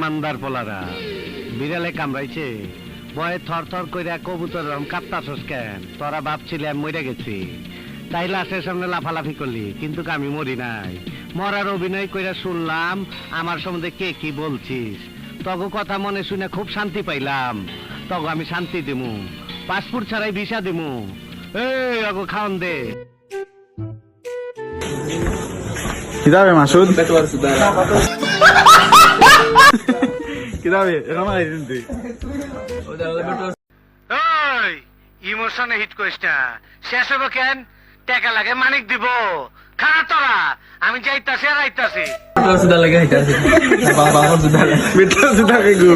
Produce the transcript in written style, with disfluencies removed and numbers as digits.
মান্দার পোলারা বিড়ালে কামড়াইছে ভয়ে থর থর কইরা কবুতর কাঁপতাছস কেন? তোরা ভাবছিলি আমি মরে গেছি তাই লাশের সামনে লাফালাফি করলি, কিন্তু আমি মরি নাই। মরার অভিনয় কইরা শুনলাম আমার সম্বন্ধে কে কি বলছিস। তগো কথা মনে শুনে খুব শান্তি পাইলাম। তগো আমি শান্তি দিমু, পাসপোর্ট ছাড়াই ভিসা দিমু। এই অগো খাওন দে। কিতাবে মাসুদ কিতাবে এরকম আইছেন তুই ওই ইমোশনে হিট করিস না, শেষ হবো কেন? টাকা লাগে মানিক দিব। খানা তোরা, আমি যাইতাছি আর আইতাছি। মিঠা সুদা কে গু